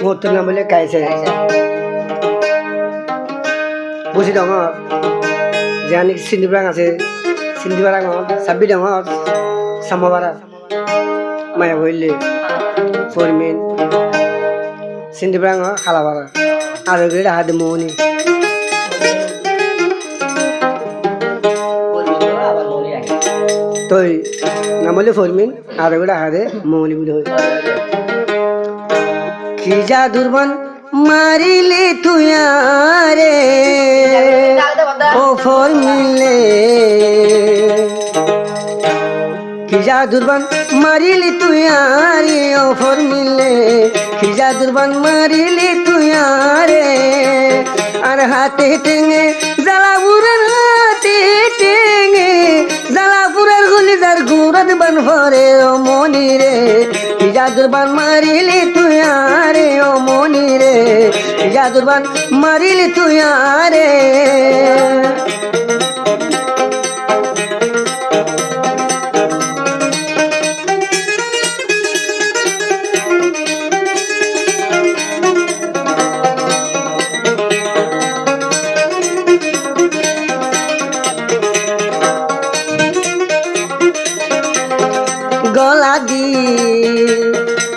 Motor na boleh kaise. Busi dong, jangan sindi barang ase, sindi barang sabbi dong, sama barang. Maya boleh, formin, sindi barang khala barang. Ada gede ada moni. Toi, namanya formin, ada gede ada moni bude. Kija durban मारिले तू यारे offer मिले खिजा दुर्बन मारिले तू यारे offer मिले खिजा दुर्बन मारिले तू यारे और हाथे टेंगे जला बुरन हाथे टेंगे जला बुरन गुलिदार गुरद बन भरे ओ मोनी रे खिजा दुर्बन मारिले तू यारे ओ मोनी रे जादुरबान मारिली तू यारे गला दी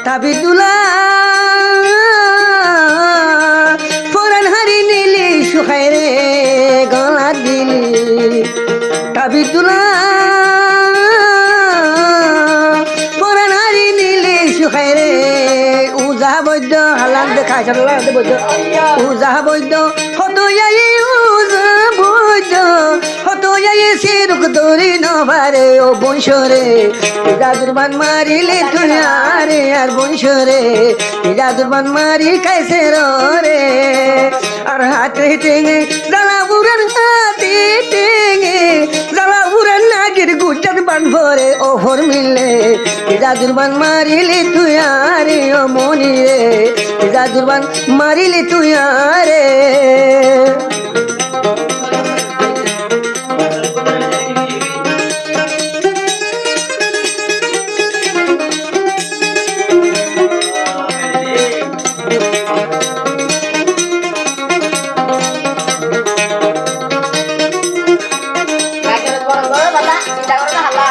तभी दुला गला दिली तभी तुला परानारी नीले सुखायरे उजा बৈদ্য হালান দেখাই চলা বৈদ্য উজা বৈদ্য হতো যাই উজা বৈদ্য হতো যাই সিরুক দরি নবারে ও বংশরে জাদুরবান মারিলে তুই আরে আর বংশরে জাদুরবান মারি কাইছে রে আর হাতে টেঙে জ্বালা বুড়ার হাতে টেঙে জ্বালা বুড়ার নাগের গুজার বান ভরে ওহর মিলে জাদুরবান মারিলে তুই আরে ও মনি রে জাদুরবান মারিলে তুই আরে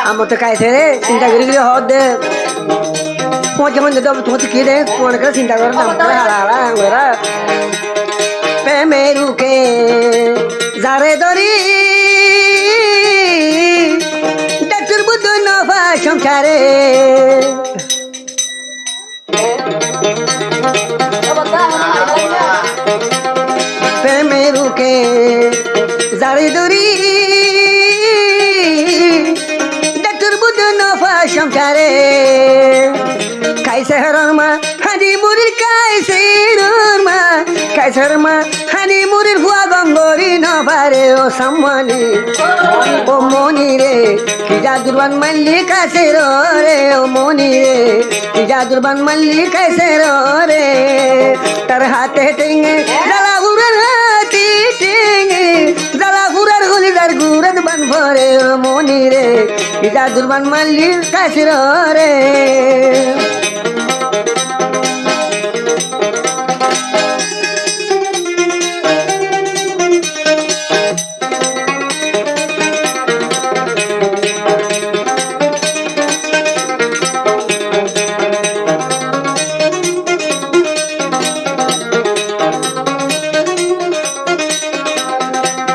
আমার তো কাইছে রে চিন্তা করি হদ দে তোমার যেমন তোমার কি দে তোমার কাছে চিন্তা করে না হালা হালা আমরা প্রেমেরুকে যারে ধরি ডাক্তার বুদ্ধ নভা সংসারে প্রেমেরুকে যারে ধরি সংসারে কাইছে হরমা হানি মুরির কাইছে রমা কাইছে হরমা হানি মুরির ভুয়া গঙ্গরি নবারে ও সম্মানি ও মনি রে কি জাদুরবান মাল্লি কাছে রে ও মনি রে কি জাদুরবান মাল্লি কাছে রে তার হাতে টেঙে জ্বালা বুড়ার হাতে টেঙে জ্বালা বুড়ার গুলিদার গুরদ বান ভরে ও মনি রে কি জাদুরবান মাল্লি কাছে রে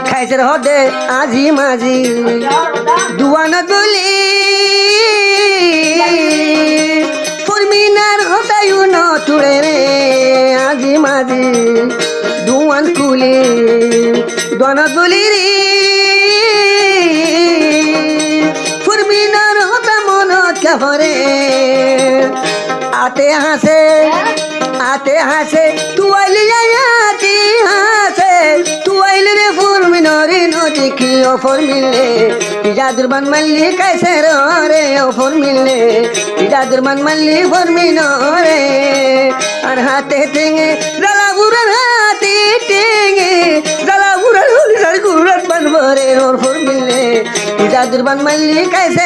খাইছে হদে আজি মাজি দুয়ানা দলি ফরমিনার হতায়ু ন তুড়ে রে আজি মাজি দুয়ান কুলি দুয়ানা দলি রে ফরমিনার হতা মনত কাভরে আতে হাসে তু আইলি আতে হাসে তু আইলি রে ফরমিনারে নটি কি অফর মিললে জাদুরবান মাল্লি কাইছে রে অফর মিললে জাদুরবান মাল্লি ফরমিনারে আর হাতে টেঙে জ্বালা বুড়ার হাতে টেঙে জ্বালা বুড়ার হলিদার গুড়ার বান ভরে অফর মিললে ইজা দুর্বান মাল্লি কাইছে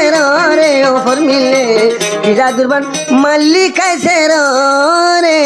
রে ওপর মিলে ইজা দুর্বান মাল্লি কাইছে রে